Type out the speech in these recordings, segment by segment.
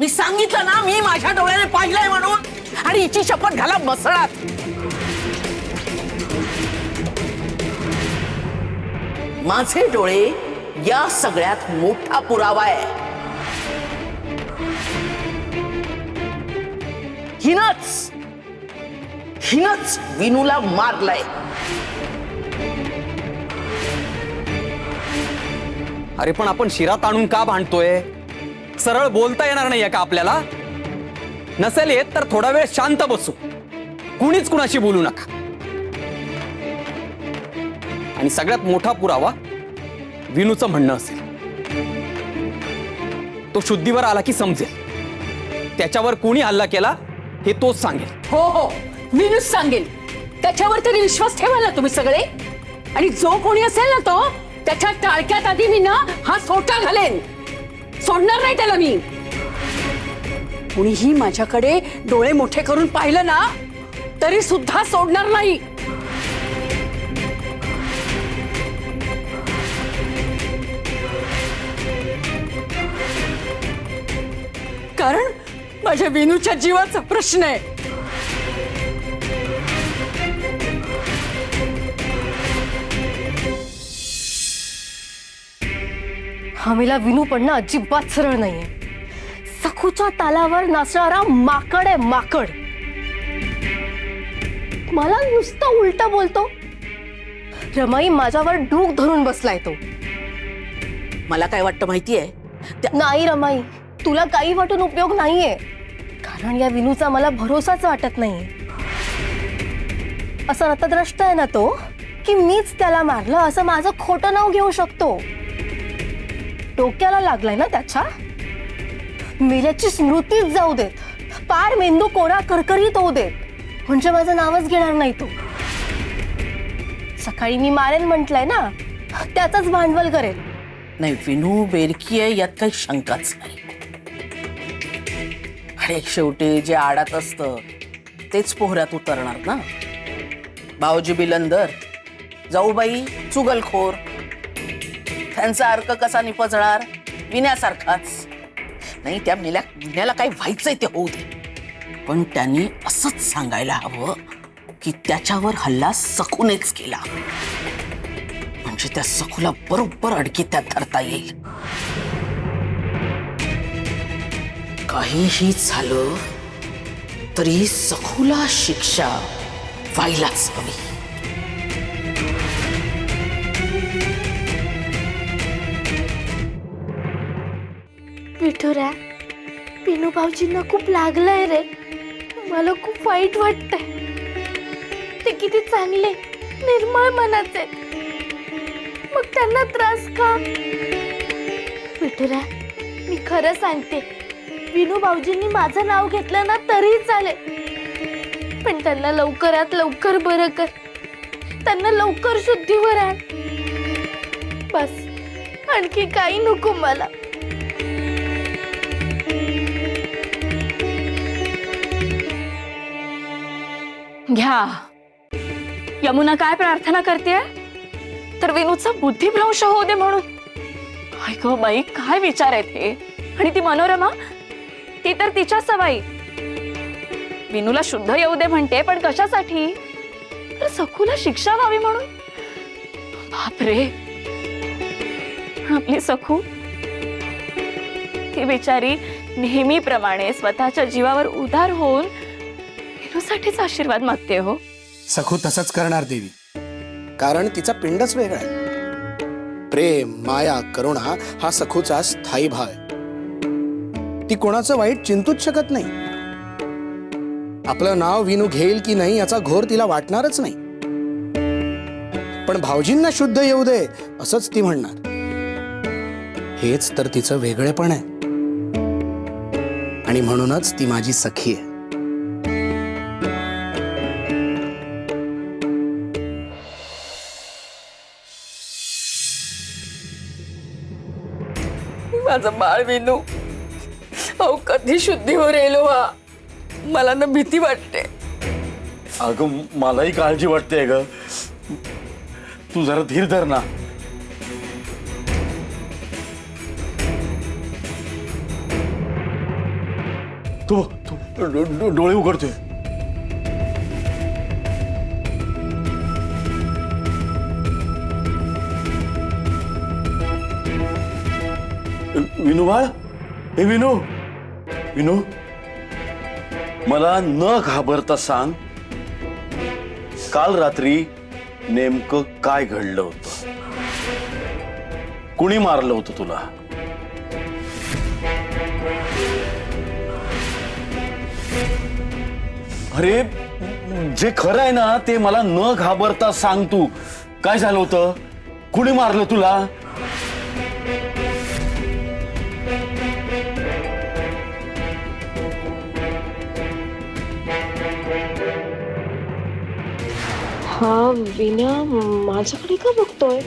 मी सांगितलं ना, मी माझ्या डोळ्याने पाहिलंय म्हणून. आणि हिची शपथ घाला मसळात. माझे डोळे या सगळ्यात मोठा पुरावा आहे. हिनच विनूला मारलंय. अरे पण आपण शिरा ताणून का भांडतोय? सरळ बोलता येणार नाहीये का आपल्याला? नसेल येत तर थोडा वेळ शांत बसू, कुणीच कुणाशी बोलू नका. आणि सगळ्यात मोठा पुरावा विनूचं म्हणणं असेल. तो शुद्धीवर आला की समजेल त्याच्यावर कोणी हल्ला केला हे तोच सांगेल. हो हो, विनूच सांगेल. त्याच्यावर तरी विश्वास ठेवा ना तुम्ही सगळे. आणि जो कोणी असेल ना तो त्याच्या टाळक्यात आधी मी ना हा सोटा घालेन. सोडणार नाही त्याला मी. कुणीही माझ्याकडे डोळे मोठे करून पाहिलं ना तरी सुद्धा सोडणार नाही. कारण माझ्या विनूच्या जीवाचा प्रश्न आहे. हमीला विनू पडणं अजिबात सरळ नाहीये. सखूच्या तालावर नाचणारा माकड आहे, माकड. मला नुसतं उलट बोलतो. रमाई माझ्यावर डूक धरून बसलाय तो. मला काय वाटतं माहितीये? नाही रमाई, तुला काही वाटून उपयोग नाहीये. कारण या विनूचा मला भरोसाच वाटत नाहीये. असं नतद्रष्ट आहे ना तो की मीच त्याला मारलं असं माझं खोटं नाव घेऊ शकतो. डोक्याला लागलाय ना त्याच्या. मेल्याची स्मृतीच जाऊ देत, पार मेंदू कोरा करकरीत होऊ देत, म्हणजे माझं नावच घेणार नाही तो. सकाळी मी मारेन म्हटलंय ना, त्याचाच भांडवल करेल. नाही, विनू बेरकी आहे यात काही शंकाच नाही. आणि शेवटी जे आडात असतं तेच पोहऱ्यात उतरणार ना. भाऊजी बिलंदर, जाऊबाई चुगलखोर, त्यांचा अर्क कसा निपजणार? विण्यासारखाच. नाही, त्या विण्याला काय व्हायचंय ते होऊ दे, पण त्यांनी असंच सांगायला हवं की त्याच्यावर हल्ला सखूनेच केला, म्हणजे त्या सखूला बरोबर अडकीत त्यात धरता येईल. काहीही झालं तरी सखूला शिक्षा व्हायलाच हवी. विठुरा, पिनू भाऊजींना खूप लागलंय रे. मला खूप वाईट वाटतंय. ते किती चांगले निर्मळ मनाचे, मग त्यांना त्रास का? विठुरा, मी खरं सांगते, विनू भाऊजींनी माझं नाव घेतलं ना तरी चालेल, पण त्यांना लवकरात लवकर बरं कर. त्यांना लवकर शुद्धीवर आण. बस, आणखी काही नको मला. घ्या. यमुना काय प्रार्थना करते? तर विनूचा बुद्धिभ्रंश होऊ दे म्हणून. काय गो बाई, काय विचार आहेत हे? आणि ती मनोरमा, ती तर तिच्या सवाई. विनूला शुद्ध येऊ दे म्हणते, पण कशासाठी? तर सखूला शिक्षा व्हावी म्हणून. बापरे, आपली सखू, ती बिचारी नेहमीप्रमाणे स्वतःच्या जीवावर उदार होऊन विनूसाठीच आशीर्वाद मागते. हो, सखू तसंच करणार देवी, कारण तिचा पिंडच वेगळा आहे. प्रेम, माया, करुणा हा सखूचा स्थायी भाव आहे. ती कोणाचं वाईट चिंतूच शकत नाही. आपलं नाव विनू घेईल की नाही याचा घोर तिला वाटणारच नाही. पण भाऊजींना शुद्ध येऊ दे असंच ती म्हणणार. हेच तर तिचं वेगळेपण आहे. आणि म्हणूनच ती माझी सखी आहे. माझं बाळ विनू, अहो कधी शुद्धीवर येलो हा. मला ना भीती वाटते. अगं, मलाही काळजी वाटते ग. तू जरा धीर धर ना. तो डोळे उघडतोय. विनू बाळ, हे विनू, विनू, मला न घाबरता सांग, काल रात्री नेमकं काय घडलं होतं? कुणी मारलं होतं तुला? अरे जे खरं आहे ना ते मला न घाबरता सांग. तू काय झालं होतं? कुणी मारलं तुला? हा विन्या माझ्याकडे का बघतोय?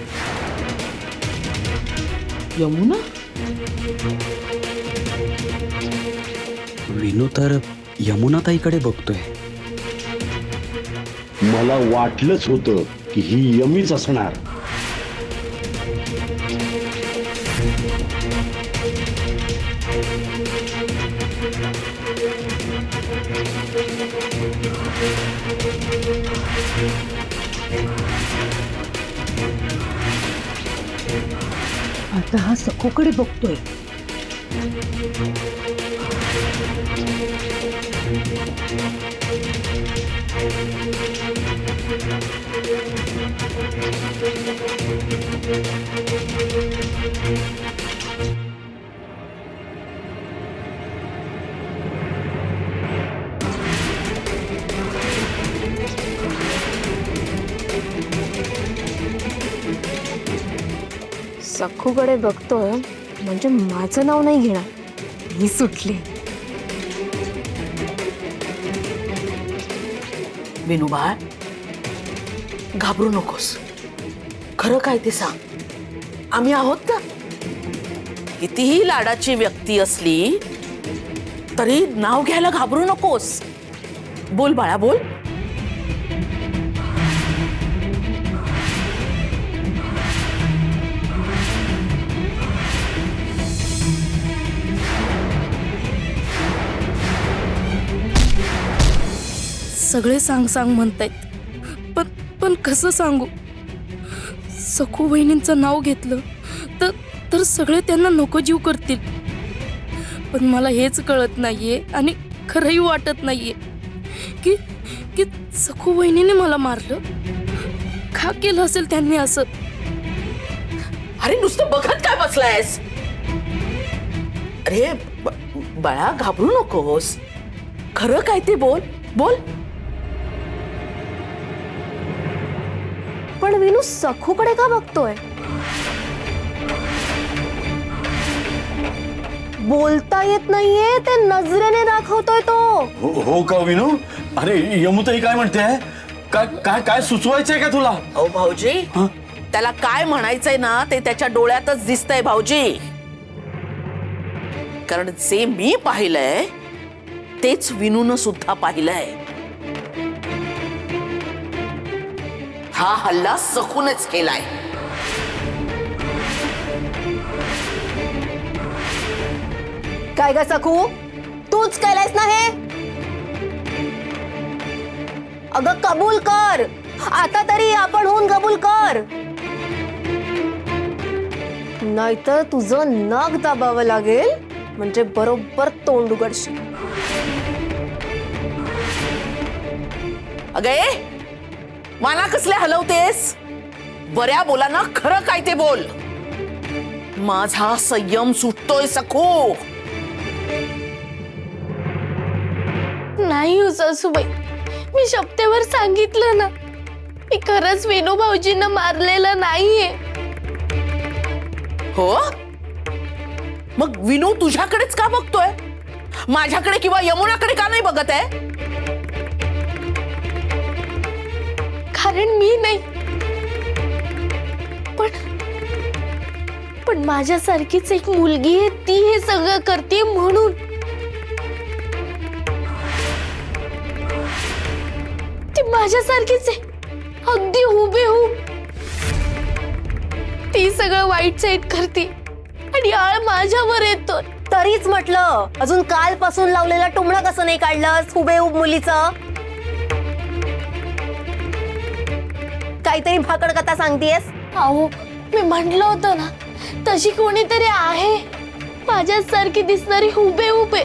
यमुना, विनू तर यमुनाताईकडे बघतोय. मला वाटलंच होतं की ही यमीच असणार. आता हा सखूकडे बघतोय. सखूकडे बघतोय म्हणजे माझं नाव नाही घेणार. मी सुटले. विनू बाळ, घाबरू नकोस. खरं काय ते सांग. आम्ही आहोत ना. कितीही लाडाची व्यक्ती असली तरी नाव घ्यायला घाबरू नकोस. बोल बाळा, बोल. सगळे सांग सांग म्हणतायत, पण कसं सांगू? सखू वहिनींचं नाव घेतलं तर सगळे त्यांना नको जीव करतील. पण मला हेच कळत नाहीये आणि खरंही वाटत नाहीये की सखू वहिनीने मला मारलं. का केलं असेल त्यांनी असं? अरे नुसतं बघत काय बसलायस? अरे बाळा, घाबरू नकोस. खरं काय ते बोल, बोल. पण विनू सखूकडे का बघतोय? बोलता येत नाहीये ते नजरेने दाखवतोय तो. हो का विनू? अरे यमुताई काय म्हणते? काय काय काय सुचवायचंय का तुला? अहो भाऊजी, त्याला काय म्हणायचंय ना ते त्याच्या डोळ्यातच दिसतंय भाऊजी. कारण जे मी पाहिलंय तेच विनून सुद्धा पाहिलंय. हा हल्ला सखूनच केलाय. काय ग सखू, तूच केलंयस ना हे? अगं कबूल कर. आता तरी आपण होऊन कबूल कर, नाहीतर तुझं नाक दाबावं लागेल. म्हणजे बरोबर तोंड उघडशील. अगे, मला कसले हलवतेस? बऱ्या बोलाना खरं काय ते बोल. माझा संयम सुटतोय सखू. नाही हो सासूबाई, मी शपथेवर सांगितलं ना, मी खरंच विनू भाऊजींना मारलेलं नाहीये. हो? मग विनू तुझ्याकडेच का बघतोय? माझ्याकडे किंवा यमुनाकडे का नाही बघत आहे? कारण मी नाही, पण माझ्यासारखीच एक मुलगी आहे, ती हे सगळं करते म्हणून. ती माझ्यासारखीच आहे, अगदी हुबेहूब. ती सगळं वाईट साईड करते आणि आळ माझ्यावर येतो. तरीच म्हटलं, अजून कालपासून लावलेला टुमणा कसं नाही काढलंस हुबेहूब मुलीचं? काहीतरी भाकड कथा सांगतेस. अहो मी म्हटलं होतं ना, तशी कोणीतरी आहे माझ्यासारखी दिसणारी हुबेहुबे.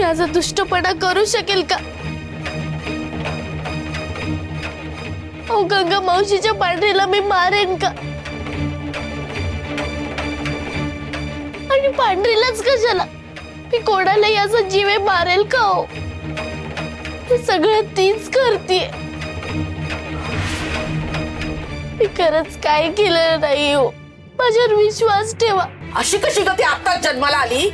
याचा दुष्टपणा करू शकेल का? अहो गंगा मावशीच्या पांढरीला मी मारेन का? आणि पांढरीलाच कशाला? मी कोणालाही असं जीवे मारेल का? हो हे सगळं तीच करतीये. मी खरंच काय केलं नाही. हो माझ्यावर विश्वास ठेवा. अशी कशी ग ती आत्ताच जन्माला आली?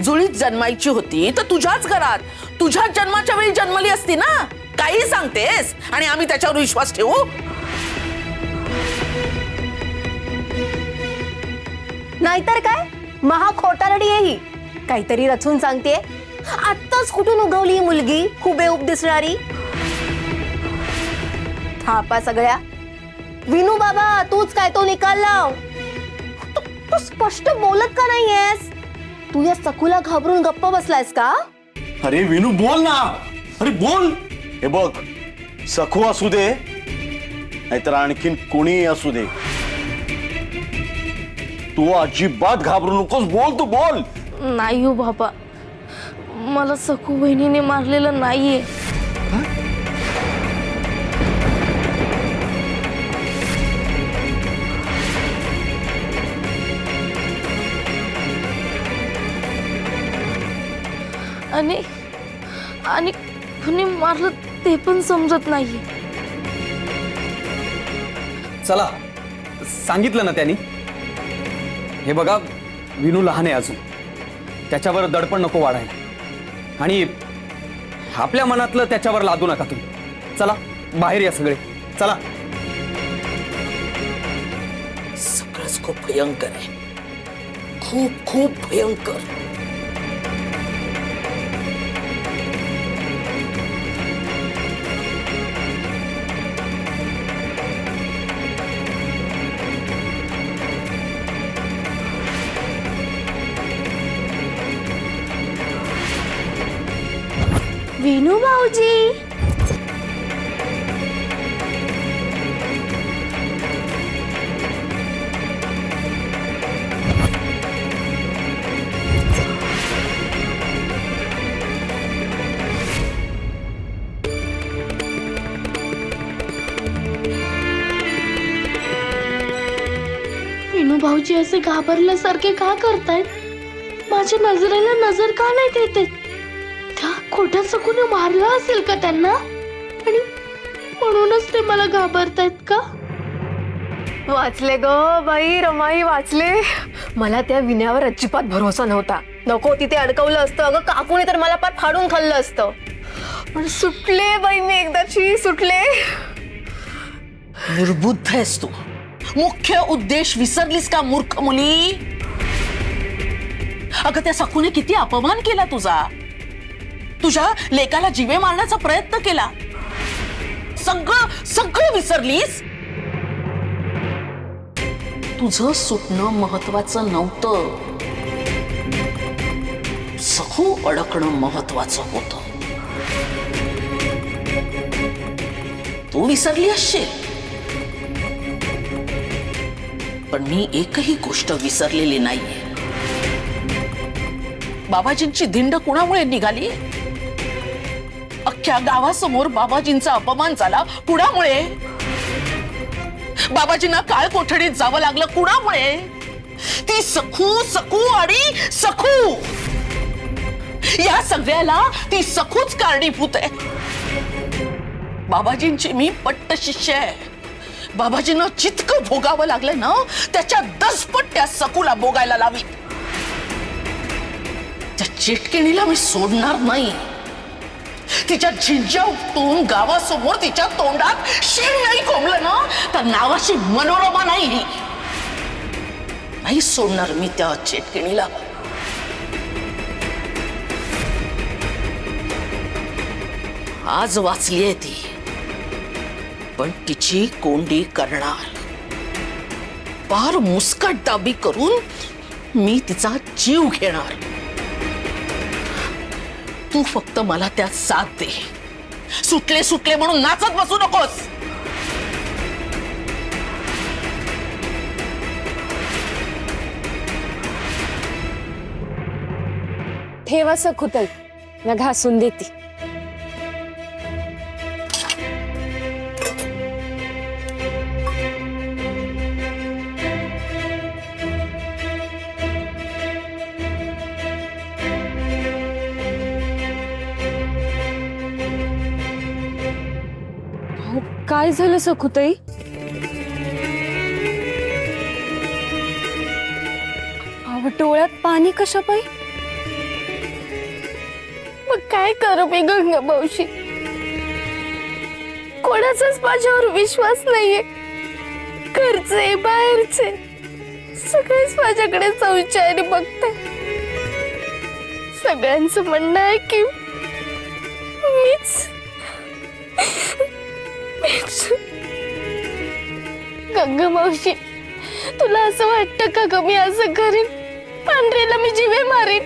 जुळीत जन्मायची होती तर तुझ्याच घरात तुझ्याच जन्माच्या वेळी जन्मली असती ना. काही सांगतेस आणि आम्ही त्याच्यावर विश्वास ठेवू? नाहीतर काय, महा खोटारडी आहे ही. काहीतरी रचून सांगते. आत्ताच कुठून उगवली ही मुलगी हुबेहूब दिसणारी? थापा सगळ्या. विनू बाबा, तूच काय तो निकाल लाव. तू स्पष्ट बोलत का नाहीयेस? तू या सखूला घाबरून गप्प बसलायस का? अरे विनू बोल ना. अरे बोल. हे बघ, सखू असू दे नाहीतर आणखीन कोणी असू दे, तू अजिबात घाबरू नकोस. बोल, तू बोल. नाही हो बाबा, मला सखू बहिणीने मारलेलं नाहीये. आणि कुणी मारलं ते पण समजत नाहीये. चला, सांगितलं ना त्यांनी. हे बघा, विनू लहान आहे अजून, त्याच्यावर दडपण नको वाढायला आणि आपल्या मनातलं त्याच्यावर लादू नका तुम्ही. चला बाहेर या सगळे, चला. सगळंच खूप भयंकर आहे, खूप खूप भयंकर. विनू भाऊजी, विनू भाऊजी असे घाबरल्यासारखे का करतायत? माझ्या नजरेला नजर का नाही देते? त्या खोट्या सखूने मारलं असेल का त्यांना आणि म्हणूनच ते मला घाबरतायत का? वाचले ग बाई रमाई, वाचले. मला त्या विण्यावर अजिबात भरोसा नव्हता. नको तिथे अडकवलं असतं. अगं काकूने तर मला पार फाडून खाल्लं असतं. पण सुटले बाई, मी एकदाची सुटले. निर्बुद्ध आहेस तू. मुख्य उद्देश विसरलीस का मूर्ख मुली? अगं त्या सखूने किती अपमान केला तुझा. तुझ्या लेकाला जीवे मारण्याचा प्रयत्न केला. सगळं सगळं विसरलीस. तुझं सुटणं महत्वाचं नव्हतं, सखू अडकणं महत्वाचं होतं. तू विसरली असशील, पण मी एकही गोष्ट विसरलेली नाहीये. बाबाजींची धिंड कुणामुळे निघाली? अख्ख्या गावासमोर बाबाजींचा अपमान झाला कुणामुळे? बाबाजींना काळ कोठडीत जावं लागलं कुणामुळे? ती सखू, सखू आणि सखू. या सगळ्याला ती सखूच कारणीभूत आहे. बाबाजींची मी पट्ट शिष्य आहे. बाबाजींना जितकं भोगावं लागलं ना, त्याच्या 10 पट त्या सखूला भोगायला लावी. त्या चिटकिणीला मी सोडणार नाही. तिच्या झिंज्या उपटून गावासमोर तिच्या तोंडात शेण नाही कोंबलं ना, तर नावाची मनोरमा नाही सोडणार मी त्या चिटकिणीला. आज वाचलीये ती, पण तिची कोंडी करणार. पार मुस्कटदाबी करून मी तिचा जीव घेणार. तू फक्त मला त्यात साथ दे. सुटले सुटले म्हणून नाचत बसू नकोस. ठेवा सखुताई, मी घासून देते. काय झालं सखुताई? डोळ्यात पाणी कशा पायी? मग काय करू मी गंगा मावशी? कोणाचाच माझ्यावर विश्वास नाहीये. घरचे बाहेरचे सगळेच माझ्याकडे संशयाने बघतात. सगळ्यांचं म्हणणं आहे की मीच गंगा मावशी, तुला असं वाटतं का ग मी असं करीन? पांढरेला मी जीवे मारीन?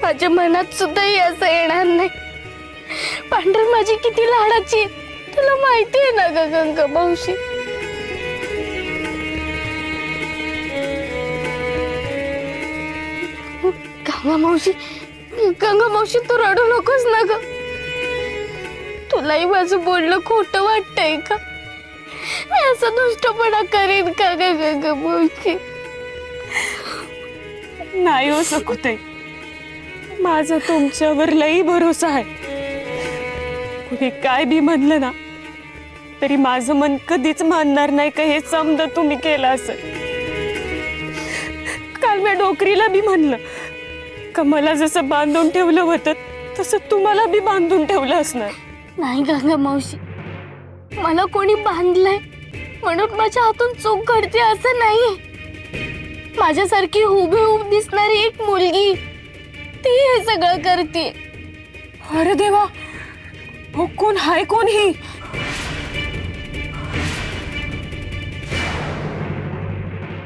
माझ्या मनात सुद्धा असं येणार नाही. पांढर माझी किती लाडाची आहे, तुला माहिती आहे ना ग गंगा मावशी? गंगा मावशी तू रडू नकोस ना ग. तुलाही माझं बोलणं खोटं वाटतंय का? मी असं दुष्टपणा करीन का ग गंगा मावशी? नाही हो सखुताई, माझा तुमच्यावर लई भरोसा आहे. कुणी काय बी म्हणलं ना तरी माझं मन कधीच मानणार नाही का हे समजा तुम्ही केलं असं. काल मी डोकरीला बी म्हणलं का मला जसं बांधून ठेवलं होतं तसं तुम्हाला बी बांधून ठेवलं असणार. नाही गंगा मावशी, मला कोणी बांधलंय म्हणून माझ्या हातून चूक घडते असं नाही. माझ्यासारखी हुबेहूब दिसणारी एक मुलगी ती हे सगळं करते. अरे देवा, हो कोण हाय कोण ही?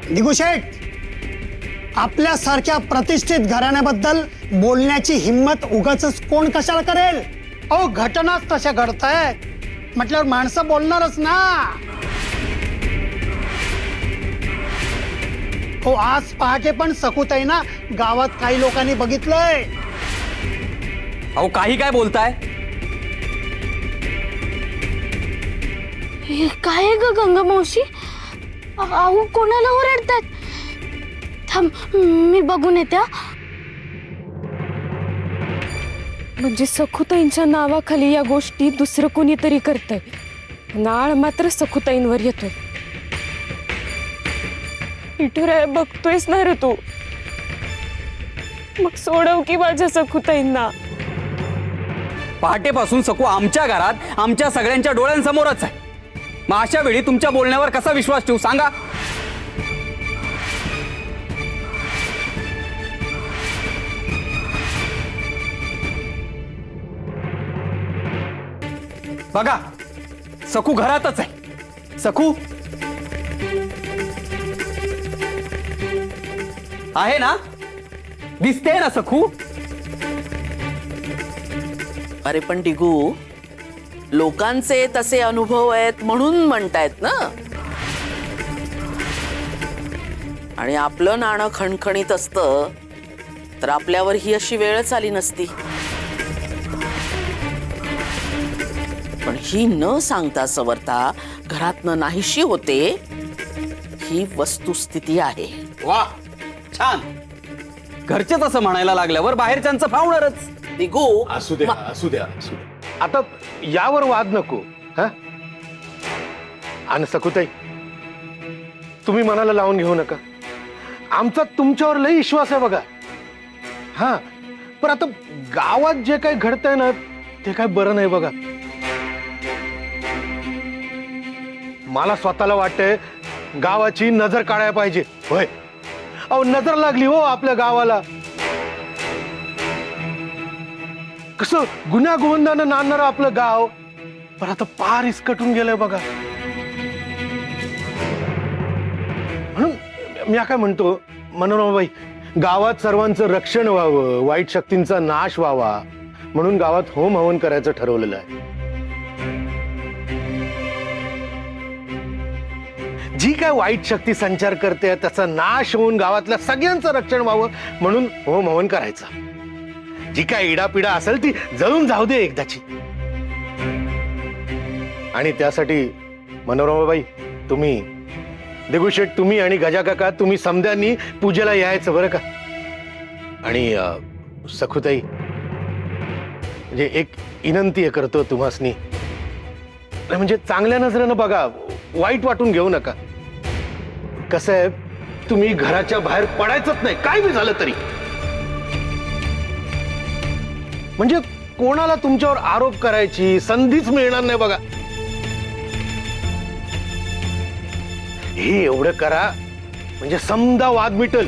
दिगुशेठ, आपल्यासारख्या प्रतिष्ठित घराण्याबद्दल बोलण्याची हिम्मत उगाच कोण कशाला करेल? अहो, घटनाच तशा घडतायत म्हटल्यावर माणसं बोलणारच ना. हो, आज पहाटे पण सखुताई ना गावात काही लोकांनी बघितलंय. अहो काही काय बोलताय? हे काय ग गंगा मावशी? अहो कोणाला ओरडतात? थांब मी बघून येते. म्हणजे सखुताईंच्या नावाखाली या गोष्टी दुसरं कोणीतरी करतंय. नाळ मात्र सखुताईंवर येतोय. इटुराय बघतोयस ना रे तू? मग सोडव की माझ्या सखुताईंना. पहाटेपासून सकू आमच्या घरात आमच्या सगळ्यांच्या डोळ्यांसमोरच आहे. मग अशा वेळी तुमच्या बोलण्यावर कसा विश्वास ठेवू सांगा? बघा, सकू घरातच आहे. सकू आहे ना? दिसते ना सकू? अरे पण डिगू, लोकांचे तसे अनुभव आहेत म्हणून म्हणतायत ना. आणि आपलं नाणं खणखणीत असतं तर आपल्यावर ही अशी वेळच आली नसती. पण ही न सांगता सवरता घरातनं नाहीशी होते, ही वस्तुस्थिती आहे. वा, छान. घरचेच असं म्हणायला लागल्यावर बाहेरच्यांचं फावणारच. दिगू, असू द्या, असू द्या, असू द्या. आता यावर वाद नको. हा, आणि सखुताई, तुम्ही मनाला लावून घेऊ नका. आमचा तुमच्यावर लई विश्वास आहे बघा. हा, पण आता गावात जे काही घडतंय ना ते काय बरं नाही बघा. मला स्वतःला वाटतंय गावाची नजर काढायला पाहिजे. होय, अहो नजर लागली हो आपल्या गावाला. कसं गुन्ह्या गोविंदानं नांदणारं आपलं गाव, पण आता पार इसकटून गेलंय बघा. म्हणून मी काय म्हणतो मनोरमाबाई, गावात सर्वांचं रक्षण व्हावं, वाईट शक्तींचा नाश व्हावा म्हणून गावात होम हवन करायचं ठरवलेलं आहे. जी काय वाईट शक्ती संचार करते त्याचा नाश होऊन गावातल्या सगळ्यांचं रक्षण व्हावं म्हणून होम हवन करायचं. जी काय इडापिडा असेल ती जळून जाऊ दे एकदाची. आणि त्यासाठी मनोरमाबाई, तुम्ही देगुशेठ, तुम्ही आणि गजाकाका, तुम्ही समद्यांनी पूजेला यायचं बरं का. आणि सखुताई, म्हणजे एक विनंती करतो तुम्हासनी, म्हणजे चांगल्या नजरेनं बघा, वाईट वाटून घेऊ नका. कसं आहे, तुम्ही घराच्या बाहेर पडायचंच नाही काय बी झालं तरी. म्हणजे कोणाला तुमच्यावर आरोप करायची संधीच मिळणार नाही बघा. हे एवढं करा म्हणजे समजा वाद मिटल.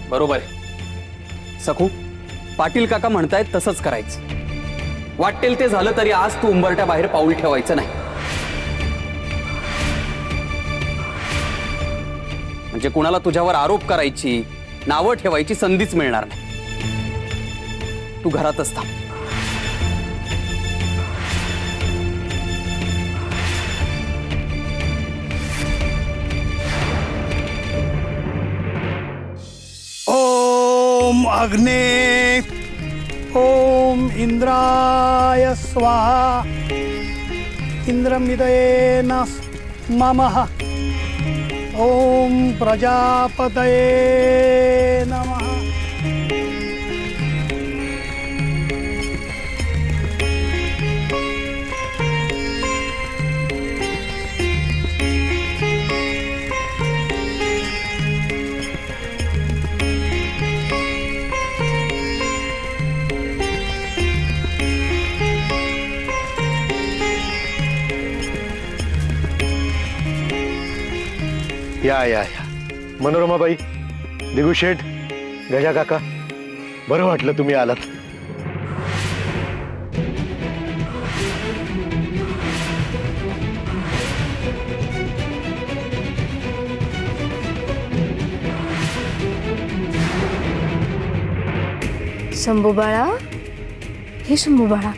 बरोबर आहे सखू, पाटील काका म्हणतायत तसंच करायचं. वाटेल ते झालं तरी आज तू उंबरट्या बाहेर पाऊल ठेवायचं नाही. म्हणजे कुणाला तुझ्यावर आरोप करायची, नावं ठेवायची संधीच मिळणार नाही. तू घरातच थांब. ओम अग्ने ओम इंद्राय स्वाहा इंद्रमिदये नमः ओम प्रजापतये नमः. या मनोरमाबाई, दिगुशेठ, गजा काका, बरं वाटलं तुम्ही आलात. शंभू बाळा, हे शंभू बाळा,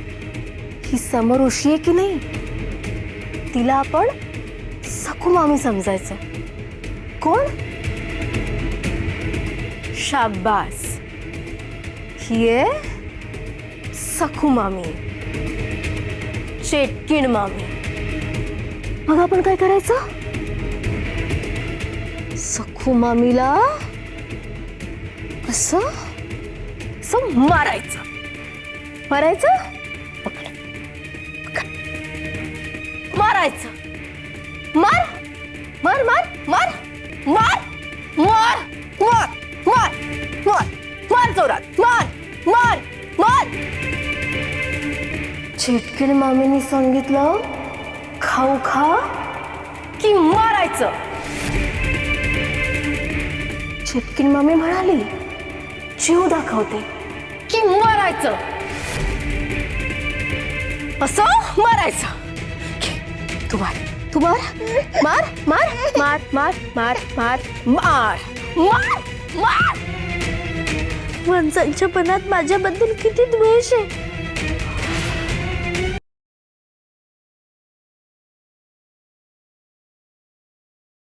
ही समोर ऋषी आहे की नाही, तिला आपण सखू मामी समजायचं. कोण? शाबास, ही आहे सखू मामी, चेटकीण मामी. मग आपण काय करायचं? सखू मामीला असं असं मारायचं. मारायचं, मारायचं. मार मार मार मार मार मार मार मार मार मार जोरात मार मार मार. चेटकीण मामीने सांगितलं खाऊ खा की मारायचं. चेटकीण मामी म्हणाली जीव दाखवते की मारायचं. असं मारायचं. तू मार, तू मार मार मार मार मार मार मार मार मार मार. माणसांच्या मनात माझ्याबद्दल किती द्वेष आहे.